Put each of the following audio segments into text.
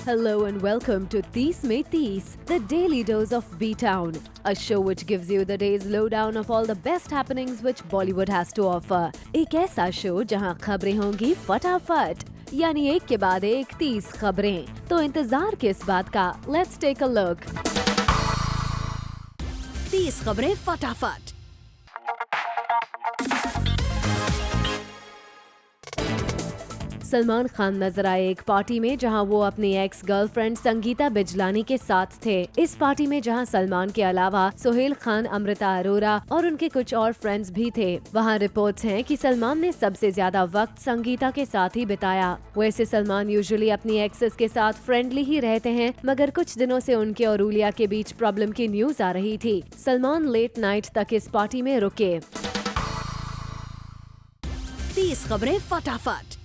Hello and welcome to 30 में 30, the daily dose of B-Town, a show which gives you the day's lowdown of all the best happenings which Bollywood has to offer. एक ऐसा show जहां खबरें होंगी फटाफट, यानी एक के बाद एक 30 खबरें। तो इंतजार किस बात का? Let's take a look. 30 खबरें फटाफट। सलमान खान नजर आए एक पार्टी में जहां वो अपनी एक्स गर्लफ्रेंड संगीता बिजलानी के साथ थे। इस पार्टी में जहां सलमान के अलावा सोहेल खान, अमृता अरोरा और उनके कुछ और फ्रेंड्स भी थे। वहां रिपोर्ट्स हैं कि सलमान ने सबसे ज्यादा वक्त संगीता के साथ ही बिताया। वैसे सलमान यूजुअली अपनी एक्सेस के साथ फ्रेंडली ही रहते हैं, मगर कुछ दिनों से उनके और उलिया के बीच प्रॉब्लम की न्यूज आ रही थी। सलमान लेट नाइट तक इस पार्टी में रुके। 30 खबरें फटाफट।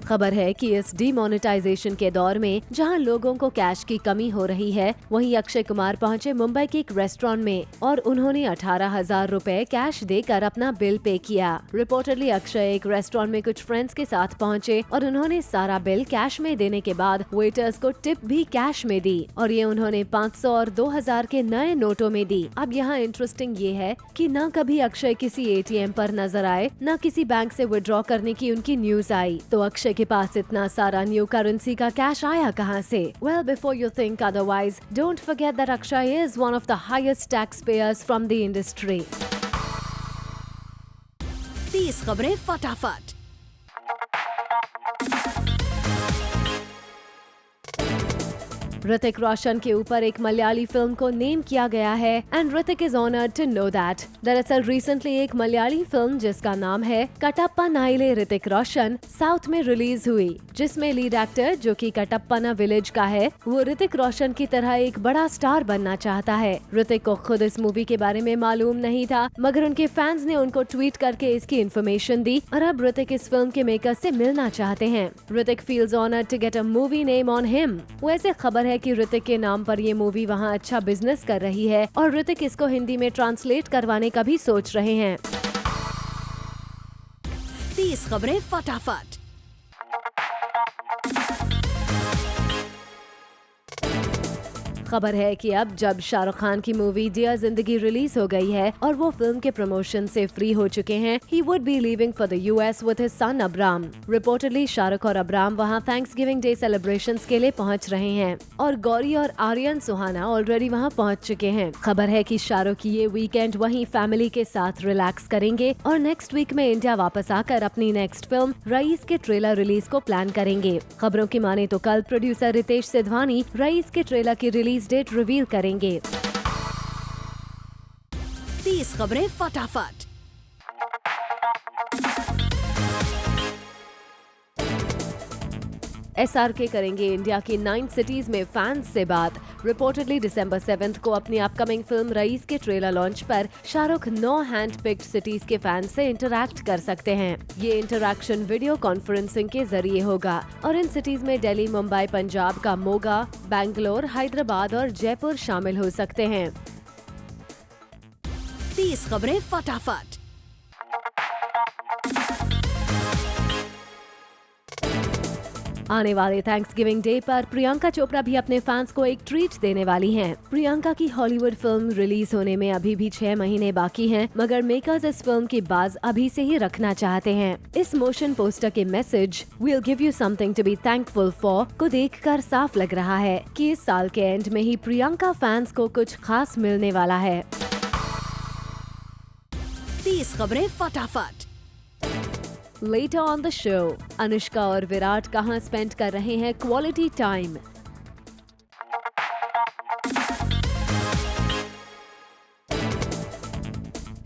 खबर है कि इस डीमोनेटाइजेशन के दौर में जहां लोगों को कैश की कमी हो रही है, वहीं अक्षय कुमार पहुंचे मुंबई के एक रेस्टोरेंट में और उन्होंने 18,000 रुपए कैश देकर अपना बिल पे किया। रिपोर्टडली अक्षय एक रेस्टोरेंट में कुछ फ्रेंड्स के साथ पहुंचे और उन्होंने सारा बिल कैश में देने के बाद वेटर्स को टिप भी कैश में दी और ये उन्होंने 500 और 2,000 के नए नोटों में दी। अब यहाँ इंटरेस्टिंग ये है कि न कभी अक्षय किसी ATM पर नजर आए, न किसी बैंक से विड्रॉ करने की उनकी न्यूज आई। तो अक्षय के पास इतना सारा न्यू करेंसी का कैश आया कहां से? Well, before you think otherwise, don't forget that Akshay is one of the highest taxpayers from the industry. 30 खबरें फटाफट। ऋतिक रोशन के ऊपर एक मलयाली फिल्म को नेम किया गया है and Hrithik is honoured to know that. दरअसल रिसेंटली एक मलयाली फिल्म जिसका नाम है कटप्पा नाइले ऋतिक रोशन साउथ में रिलीज हुई, जिसमें लीड एक्टर जो कि कटप्पना विलेज का है, वो ऋतिक रोशन की तरह एक बड़ा स्टार बनना चाहता है। ऋतिक को खुद इस मूवी के बारे में मालूम नहीं था, मगर उनके फैंस ने उनको ट्वीट करके इसकी इन्फॉर्मेशन दी और अब ऋतिक इस फिल्म के मेकर्स से मिलना चाहते हैं। Hrithik feels honoured to get a movie name on him. वैसे खबर है कि ऋतिक के नाम पर ये मूवी वहाँ अच्छा बिजनेस कर रही है और ऋतिक इसको हिंदी में ट्रांसलेट करवाने का भी सोच रहे हैं। 30 खबरें फटाफट। खबर है कि अब जब शाहरुख खान की मूवी डियर जिंदगी रिलीज हो गई है और वो फिल्म के प्रमोशन से फ्री हो चुके हैं, he would be leaving for the US with his son Abram. Reportedly Shahrukh और अब्राम वहाँ थैंक्सगिविंग डे सेलिब्रेशंस के लिए पहुँच रहे हैं और गौरी और आर्यन सुहाना ऑलरेडी वहाँ पहुँच चुके हैं। खबर है कि शाहरुख ये वीकेंड वहीं फैमिली के साथ रिलैक्स करेंगे और नेक्स्ट वीक में इंडिया वापस आकर अपनी नेक्स्ट फिल्म रईस के ट्रेलर रिलीज को प्लान करेंगे। खबरों की माने तो कल प्रोड्यूसर रितेश सिधवानी रईस के ट्रेलर की रिलीज डेट रिवील करेंगे। 30 खबरें फटाफट। SRK करेंगे इंडिया की 9 सिटीज में फैंस से बात। रिपोर्टेडली दिसंबर 7 को अपनी अपकमिंग फिल्म रईस के ट्रेलर लॉन्च पर शाहरुख 9 हैंड पिक्ड सिटीज के फैंस से इंटरैक्ट कर सकते हैं। ये इंटरैक्शन वीडियो कॉन्फ्रेंसिंग के जरिए होगा और इन सिटीज में दिल्ली, मुंबई, पंजाब का मोगा, बैंगलोर, हैदराबाद और जयपुर शामिल हो सकते हैं। 30 खबरें फटाफट। आने वाले थैंक्सगिविंग डे पर प्रियंका चोपड़ा भी अपने फैंस को एक ट्रीट देने वाली हैं। प्रियंका की हॉलीवुड फिल्म रिलीज होने में अभी भी 6 महीने बाकी हैं, मगर मेकर्स इस फिल्म की बाज अभी से ही रखना चाहते हैं। इस मोशन पोस्टर के message "We'll give you something to be thankful for" को देखकर साफ लग रहा है कि इस साल के एंड में ही प्रियंका फैंस को कुछ खास मिलने वाला है। 30 खबरें फटाफट। Later on the show, Anushka और विराट कहां स्पेंड कर रहे हैं क्वालिटी टाइम।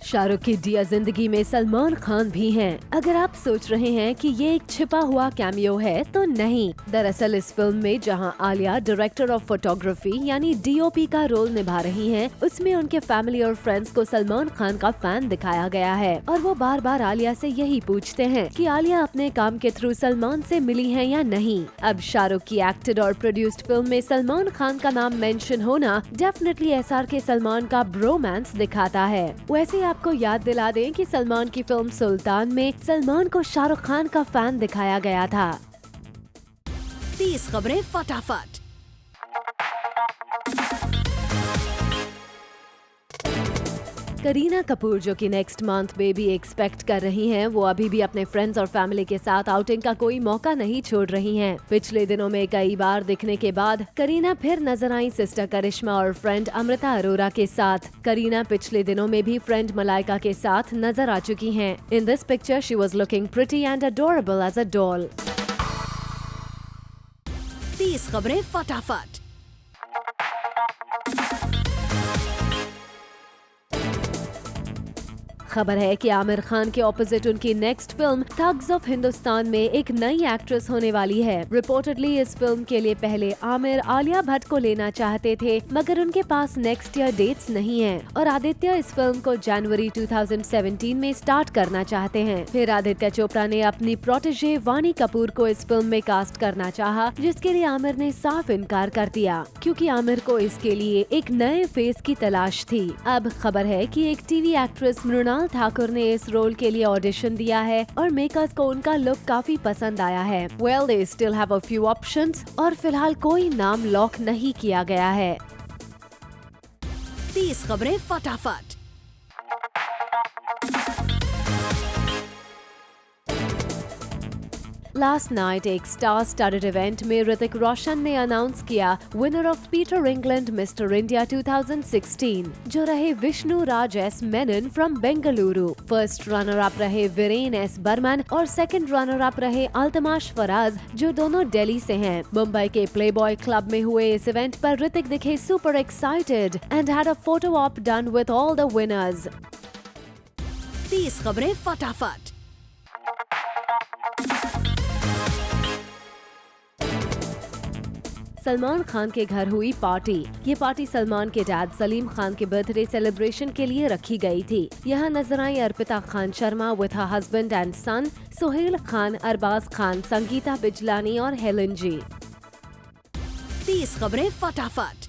शाहरुख की डियर जिंदगी में सलमान खान भी हैं। अगर आप सोच रहे हैं कि ये एक छिपा हुआ कैमियो है, तो नहीं। दरअसल इस फिल्म में जहां आलिया डायरेक्टर ऑफ फोटोग्राफी यानी DOP का रोल निभा रही हैं, उसमें उनके फैमिली और फ्रेंड्स को सलमान खान का फैन दिखाया गया है और वो बार बार आलिया से यही पूछते हैं कि आलिया अपने काम के थ्रू सलमान से मिली है या नहीं। अब शाहरुख की एक्टेड और प्रोड्यूस्ड फिल्म में सलमान खान का नाम मेंशन होना डेफिनेटली SRK सलमान का ब्रोमांस दिखाता है। वैसे आप आपको याद दिला दें कि सलमान की फिल्म सुल्तान में सलमान को शाहरुख खान का फैन दिखाया गया था। 30 खबरें फटाफट। करीना कपूर जो कि नेक्स्ट मंथ बेबी एक्सपेक्ट कर रही हैं, वो अभी भी अपने फ्रेंड्स और फैमिली के साथ आउटिंग का कोई मौका नहीं छोड़ रही हैं। पिछले दिनों में कई बार दिखने के बाद करीना फिर नजर आई सिस्टर करिश्मा और फ्रेंड अमृता अरोरा के साथ। करीना पिछले दिनों में भी फ्रेंड मलाइका के साथ नजर आ चुकी हैं। In this picture she was looking pretty and adorable as a doll. 30 खबरें फटाफट। खबर है कि आमिर खान के ऑपोजिट उनकी next film thugs of Hindustan में एक नई एक्ट्रेस होने वाली है। रिपोर्टेडली इस फिल्म के लिए पहले आमिर आलिया भट्ट को लेना चाहते थे, मगर उनके पास नेक्स्ट ईयर डेट्स नहीं हैं और आदित्य इस फिल्म को जनवरी 2017 में स्टार्ट करना चाहते हैं। फिर आदित्य चोपड़ा ने अपनी प्रोटेजे वाणी कपूर को इस फिल्म में कास्ट करना चाहा, जिसके लिए आमिर ने साफ इनकार कर दिया, क्योंकि आमिर को इसके लिए एक नए फेस की तलाश थी। अब खबर है कि एक टीवी एक्ट्रेस मृणाल ठाकुर ने इस रोल के लिए ऑडिशन दिया है और मेकर्स को उनका लुक काफी पसंद आया है। Well, they still have a few options और फिलहाल कोई नाम लॉक नहीं किया गया है। 30 खबरें फटाफट। लास्ट नाइट एक स्टार स्टडेड इवेंट में ऋतिक रोशन ने अनाउंस किया winner of Peter England Mister India 2016, जो रहे Vishnu Raj S Menon from Bengaluru. First runner up रहे वीरेन एस बर्मन और सेकंड रनर अप रहे अल्तमाश फराज, जो दोनों दिल्ली से हैं। मुंबई के प्लेबॉय क्लब में हुए इस इवेंट पर ऋतिक दिखे super excited and had a photo op done with all the winners. 30 खबरें फटाफट। सलमान खान के घर हुई पार्टी। ये पार्टी सलमान के डैड सलीम खान के बर्थडे सेलिब्रेशन के लिए रखी गई थी। यहाँ नजर आई Arpita Khan Sharma with her husband and son, Sohail Khan, Arbaaz Khan, Sangeeta Bijlani और हेलन जी। 30 खबरें फटाफट।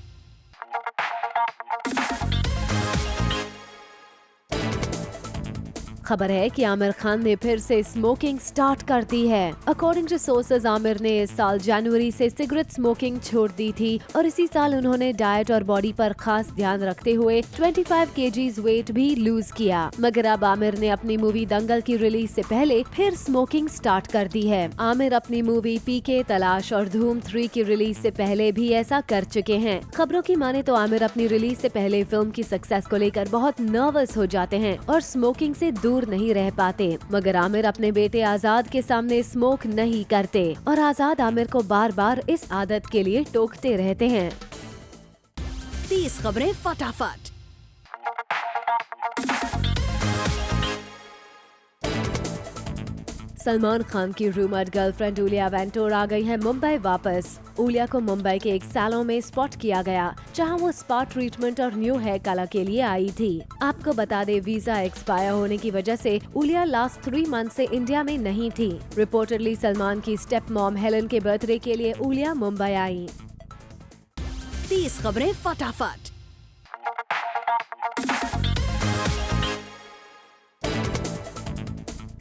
खबर है कि आमिर खान ने फिर से स्मोकिंग स्टार्ट कर दी है। अकॉर्डिंग टू सोर्सेज, आमिर ने इस साल जनवरी से सिगरेट स्मोकिंग छोड़ दी थी और इसी साल उन्होंने डाइट और बॉडी पर खास ध्यान रखते हुए 25 kg वेट भी लूज किया। मगर अब आमिर ने अपनी मूवी दंगल की रिलीज से पहले फिर स्मोकिंग स्टार्ट कर दी है। आमिर अपनी मूवी पीके, तलाश और धूम 3 की रिलीज से पहले भी ऐसा कर चुके हैं। खबरों की माने तो आमिर अपनी रिलीज से पहले फिल्म की सक्सेस को लेकर बहुत नर्वस हो जाते हैं और स्मोकिंग से दूर नहीं रह पाते। मगर आमिर अपने बेटे आजाद के सामने स्मोक नहीं करते और आजाद आमिर को बार बार इस आदत के लिए टोकते रहते हैं। 30 खबरें फटाफट। सलमान खान की रूमर्ड गर्लफ्रेंड उलिया वेंटोर आ गई है मुंबई वापस। उलिया को मुंबई के एक सैलून में स्पॉट किया गया, जहां वो स्पा ट्रीटमेंट और न्यू हेयर कलर के लिए आई थी। आपको बता दे, वीजा एक्सपायर होने की वजह से उलिया लास्ट 3 मंथ से इंडिया में नहीं थी। रिपोर्टेडली सलमान की स्टेप मॉम हेलन के बर्थडे के लिए उलिया मुंबई आई। 30 खबरें फटाफट।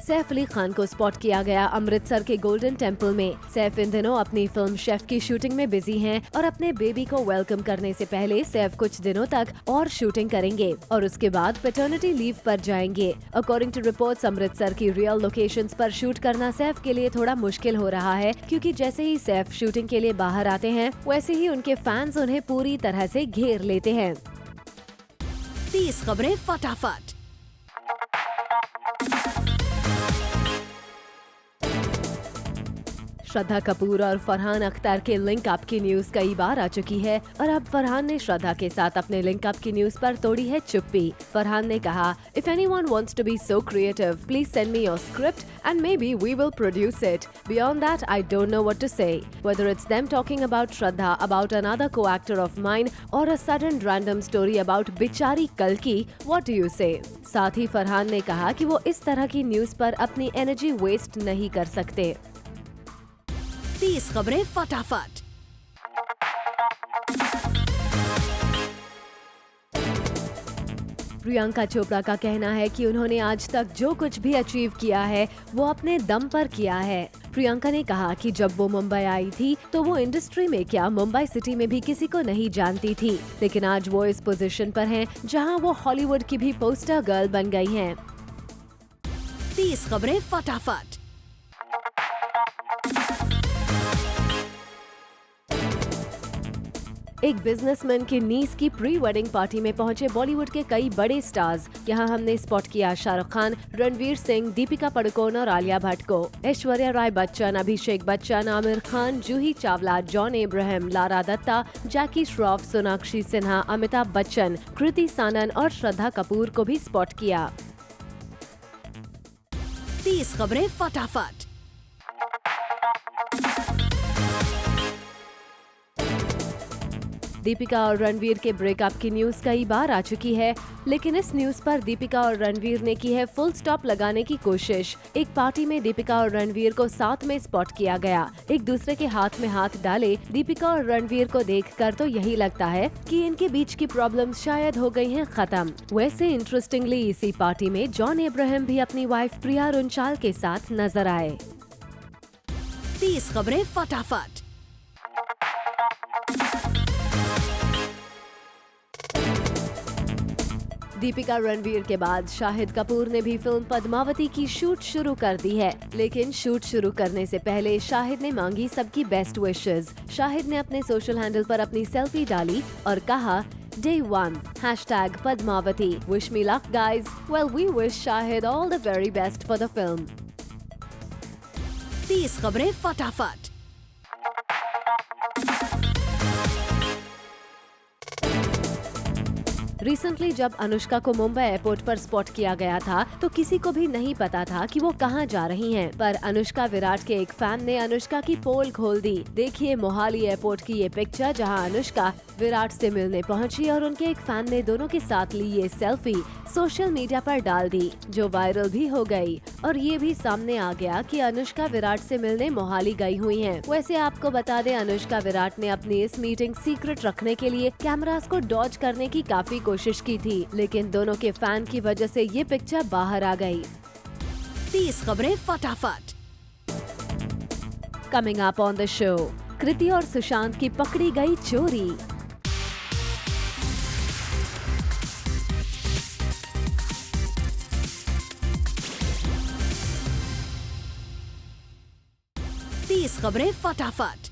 सैफ अली खान को स्पॉट किया गया अमृतसर के गोल्डन टेम्पल में। सैफ इन दिनों अपनी फिल्म शेफ की शूटिंग में बिजी हैं और अपने बेबी को वेलकम करने से पहले सैफ कुछ दिनों तक और शूटिंग करेंगे और उसके बाद पैटर्निटी लीव पर जाएंगे। अकॉर्डिंग टू रिपोर्ट्स, अमृतसर की रियल लोकेशंस पर शूट करना सैफ के लिए थोड़ा मुश्किल हो रहा है, क्योंकि जैसे ही सैफ शूटिंग के लिए बाहर आते हैं, वैसे ही उनके फैंस उन्हें पूरी तरह से घेर लेते हैं। 30 खबरें फटाफट। श्रद्धा कपूर और फरहान अख्तर के लिंक अप की न्यूज कई बार आ चुकी है और अब फरहान ने श्रद्धा के साथ अपने लिंक अप की न्यूज पर तोड़ी है चुप्पी। फरहान ने कहा, if anyone wants to be so creative, please send me your script and maybe we will produce it. Beyond that I don't know what to say, whether it's them talking about Shraddha, about another co-actor of mine और a sudden random story about बिचारी कल्कि, what do you से। साथ ही फरहान ने कहा कि वो इस तरह की न्यूज पर अपनी एनर्जी वेस्ट नहीं कर सकते। 30 खबरें फटाफट। प्रियंका चोपड़ा का कहना है कि उन्होंने आज तक जो कुछ भी अचीव किया है वो अपने दम पर किया है। प्रियंका ने कहा कि जब वो मुंबई आई थी तो वो इंडस्ट्री में क्या मुंबई सिटी में भी किसी को नहीं जानती थी, लेकिन आज वो इस पोजीशन पर हैं जहां वो हॉलीवुड की भी पोस्टर गर्ल बन गई हैं। 30 खबरें फटाफट। एक बिजनेसमैन की नीस की प्री वेडिंग पार्टी में पहुंचे बॉलीवुड के कई बड़े स्टार्स। यहां हमने स्पॉट किया शाहरुख खान, रणवीर सिंह, दीपिका पादुकोण और आलिया भट्ट को। ऐश्वर्या राय बच्चन, अभिषेक बच्चन, आमिर खान, जूही चावला, जॉन अब्राहम, लारा दत्ता, जैकी श्रॉफ, सोनाक्षी सिन्हा, अमिताभ बच्चन, कृति सानन और श्रद्धा कपूर को भी स्पॉट किया। 30 खबरें फटाफट। दीपिका और रणवीर के ब्रेकअप की न्यूज कई बार आ चुकी है, लेकिन इस न्यूज पर दीपिका और रणवीर ने की है फुल स्टॉप लगाने की कोशिश। एक पार्टी में दीपिका और रणवीर को साथ में स्पॉट किया गया। एक दूसरे के हाथ में हाथ डाले दीपिका और रणवीर को देखकर तो यही लगता है कि इनके बीच की प्रॉब्लम्स शायद हो गई हैं खत्म। वैसे इंटरेस्टिंगली इसी पार्टी में जॉन अब्राहम भी अपनी वाइफ प्रिया रुंचाल के साथ नजर आए। 30 खबरें फटाफट। दीपिका रणवीर के बाद शाहिद कपूर ने भी फिल्म पद्मावती की शूट शुरू कर दी है, लेकिन शूट शुरू करने से पहले शाहिद ने मांगी सबकी बेस्ट विशेस। शाहिद ने अपने सोशल हैंडल पर अपनी सेल्फी डाली और कहा Day 1 #Padmavati Wish me luck guys. Well we wish Shahid all the very best for the film. 30 खबरें फटाफट। रिसेंटली जब अनुष्का को मुंबई एयरपोर्ट पर स्पॉट किया गया था तो किसी को भी नहीं पता था कि वो कहां जा रही हैं। पर अनुष्का विराट के एक फैन ने अनुष्का की पोल खोल दी। देखिए मोहाली एयरपोर्ट की ये पिक्चर जहां अनुष्का विराट से मिलने पहुंची और उनके एक फैन ने दोनों के साथ ली ये सेल्फी सोशल मीडिया पर डाल दी, जो वायरल भी हो गई। और ये भी सामने आ गया कि अनुष्का विराट से मिलने मोहाली गई हुई हैं। वैसे आपको बता दें अनुष्का विराट ने अपनी इस मीटिंग सीक्रेट रखने के लिए कैमरास को डॉज करने की काफी कोशिश की थी, लेकिन दोनों के फैन की वजह से ये पिक्चर बाहर आ गई। 30 खबरें फटाफट। Coming up on the show, Kriti और सुशांत की पकड़ी गई चोरी। खबरें फटाफट।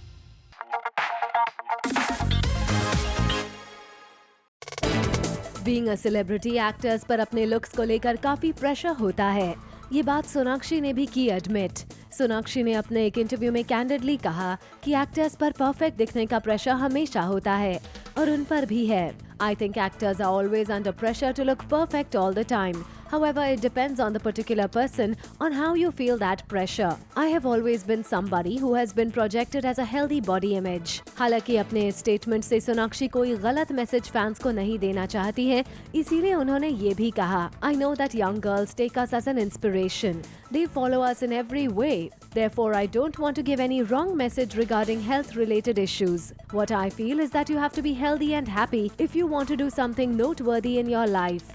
बीइंग अ सेलिब्रिटी एक्टर्स पर अपने लुक्स को लेकर काफी प्रेशर होता है। ये बात सोनाक्षी ने भी की एडमिट। सोनाक्षी ने अपने एक इंटरव्यू में कैंडिडली कहा कि एक्टर्स पर परफेक्ट दिखने का प्रेशर हमेशा होता है और उन पर भी है। I think actors are always under pressure to look perfect all the time. However, it depends on the particular person on how you feel that pressure. I have always been somebody who has been projected as a healthy body image. हालांकि अपने statement से सोनाक्षी कोई गलत message fans को नहीं देना चाहती है, इसीलिए उन्होंने ये भी कहा, I know that young girls take us as an inspiration. They follow us in every way. Therefore, I don't want to give any wrong message regarding health-related issues. What I feel is that you have to be healthy and happy if you want to do something noteworthy in your life.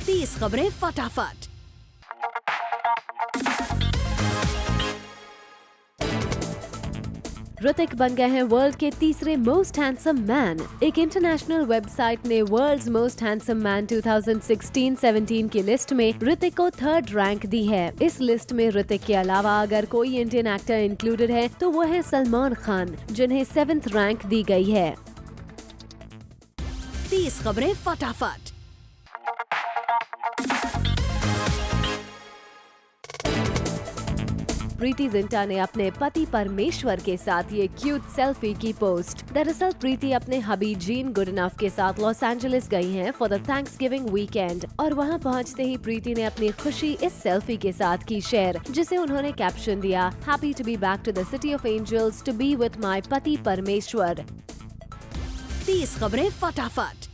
30 खबरें फटाफट। ऋतिक बन गए हैं world के तीसरे most handsome man. एक international website ने world's most handsome man 2016-17 की लिस्ट में ऋतिक को 3rd रैंक दी है। इस लिस्ट में ऋतिक के अलावा अगर कोई इंडियन एक्टर इंक्लूडेड है तो वो है सलमान खान, जिन्हें 7th रैंक दी गई है। 30 खबरें फटाफट। प्रीति जिंटा ने अपने पति परमेश्वर के साथ ये क्यूट सेल्फी की पोस्ट। दरअसल प्रीति अपने हबी जीन गुडइनफ के साथ लॉस एंजलिस गई हैं फॉर द थैंक्सगिविंग वीकेंड और वहां पहुंचते ही प्रीति ने अपनी खुशी इस सेल्फी के साथ की शेयर, जिसे उन्होंने कैप्शन दिया, happy to be back to the city of angels to be with my पति परमेश्वर। 30 खबरें फटाफट।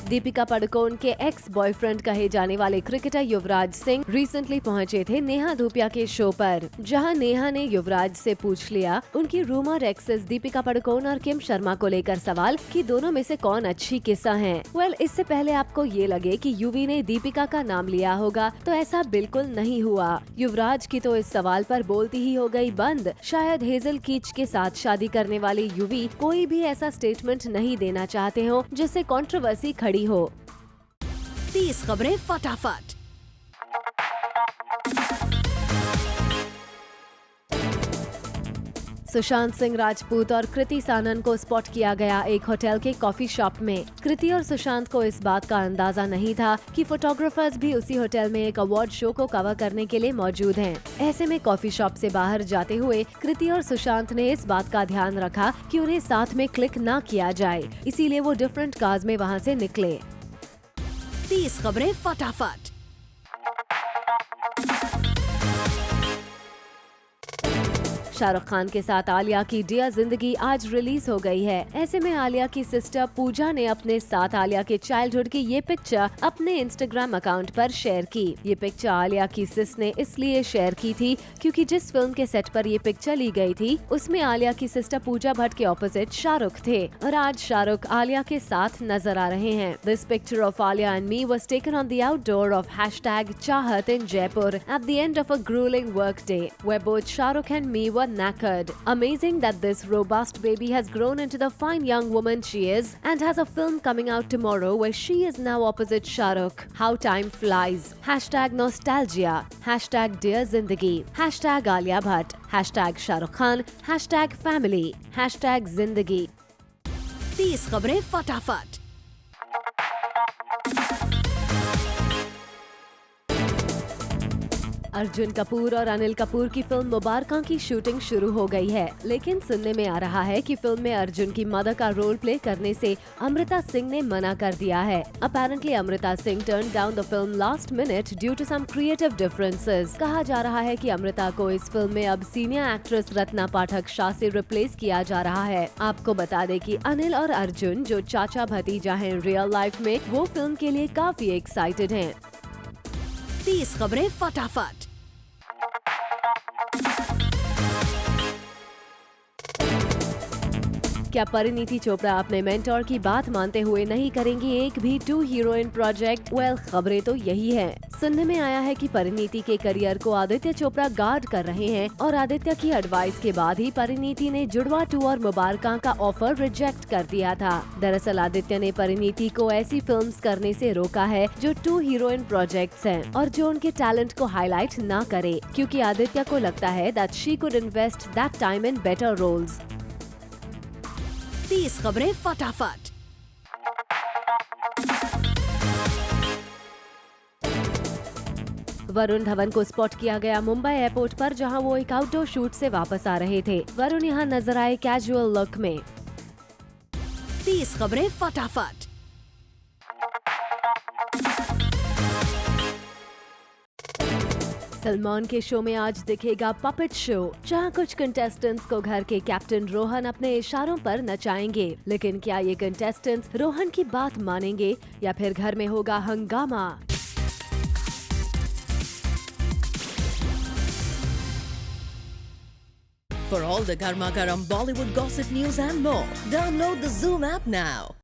दीपिका पादुकोण के एक्स बॉयफ्रेंड कहे जाने वाले क्रिकेटर युवराज सिंह रिसेंटली पहुंचे थे नेहा धूपिया के शो पर, जहां नेहा ने युवराज से पूछ लिया उनकी रूमर एक्सेस दीपिका पादुकोण और किम शर्मा को लेकर सवाल कि दोनों में से कौन अच्छी किस्सा है। इससे पहले आपको ये लगे कि युवी ने दीपिका का नाम लिया होगा, तो ऐसा बिल्कुल नहीं हुआ। युवराज की तो इस सवाल पर बोलती ही हो गई बंद। शायद हेजल कीच के साथ शादी करने वाले युवी कोई भी ऐसा स्टेटमेंट नहीं देना चाहते हो जिससे कंट्रोवर्सी खड़ी हो। 30 खबरें फटाफट। सुशांत सिंह राजपूत और कृति सानन को स्पॉट किया गया एक होटल के कॉफी शॉप में। कृति और सुशांत को इस बात का अंदाजा नहीं था कि फोटोग्राफर्स भी उसी होटल में एक अवार्ड शो को कवर करने के लिए मौजूद हैं। ऐसे में कॉफी शॉप से बाहर जाते हुए कृति और सुशांत ने इस बात का ध्यान रखा कि उन्हें साथ में क्लिक ना किया जाए, इसीलिए वो डिफरेंट कार्स में वहाँ से निकले। 30 खबरें फटाफट। शाहरुख खान के साथ आलिया की डियर जिंदगी आज रिलीज हो गई है। ऐसे में आलिया की सिस्टर पूजा ने अपने साथ आलिया के चाइल्डहुड की ये पिक्चर अपने इंस्टाग्राम अकाउंट पर शेयर की। ये पिक्चर आलिया की सिस ने इसलिए शेयर की थी क्योंकि जिस फिल्म के सेट पर ये पिक्चर ली गई थी उसमें आलिया की सिस्टर पूजा भट्ट के ऑपोजिट शाहरुख थे और आज शाहरुख आलिया के साथ नजर आ रहे हैं। This picture of Alia and me was taken on the outdoor of #Chahat in Jaipur at the end of a grueling work day where both Shahrukh and me were knackered. Amazing that this robust baby has grown into the fine young woman she is and has a film coming out tomorrow where she is now opposite Shahrukh. How time flies. #nostalgia. #dear zindagi. #Alia Bhatt. #Shahrukh Khan. #family. #zindagi. 30 खबरें फटाफट। अर्जुन कपूर और अनिल कपूर की film मुबारका की shooting शुरू हो गई है, लेकिन सुनने में आ रहा है कि फिल्म में अर्जुन की मदर का रोल प्ले करने से अमृता सिंह ने मना कर दिया है। Apparently Amrita Singh turn down the film last minute due to some creative differences. कहा जा रहा है कि अमृता को इस फिल्म में अब सीनियर एक्ट्रेस रत्ना पाठक शाह से रिप्लेस किया जा रहा है। आपको बता दें कि अनिल और अर्जुन जो चाचा भतीजा हैं रियल लाइफ में, वो फिल्म के लिए काफी एक्साइटेड हैं। 30 खबरें फटाफट। क्या परिणीति चोपड़ा अपने मेंटोर की बात मानते हुए नहीं करेंगी एक भी 2 हीरोइन प्रोजेक्ट? खबरें तो यही है। सुनने में आया है कि परिणीति के करियर को आदित्य चोपड़ा गार्ड कर रहे हैं और आदित्य की एडवाइस के बाद ही परिणीति ने जुड़वा 2 और मुबारका का ऑफर रिजेक्ट कर दिया था। दरअसल आदित्य ने परिणीति को ऐसी फिल्म्स करने से रोका है जो 2 हीरोइन प्रोजेक्ट्स हैं और जो उनके टैलेंट को हाईलाइट ना करे, क्योंकि आदित्य को लगता है that she could invest that time in better roles. 30 खबरें फटाफट। वरुण धवन को स्पॉट किया गया मुंबई एयरपोर्ट पर, जहां वो एक आउटडोर शूट से वापस आ रहे थे। वरुण यहां नजर आए कैजुअल लुक में। 30 खबरें फटाफट। सलमान के शो में आज दिखेगा पपेट शो, जहां कुछ कंटेस्टेंट्स को घर के कैप्टन रोहन अपने इशारों पर नचाएंगे। लेकिन क्या ये कंटेस्टेंट्स रोहन की बात मानेंगे या फिर घर में होगा हंगामा? For all the Garma Garam Bollywood gossip news and more, download the Zoom app now.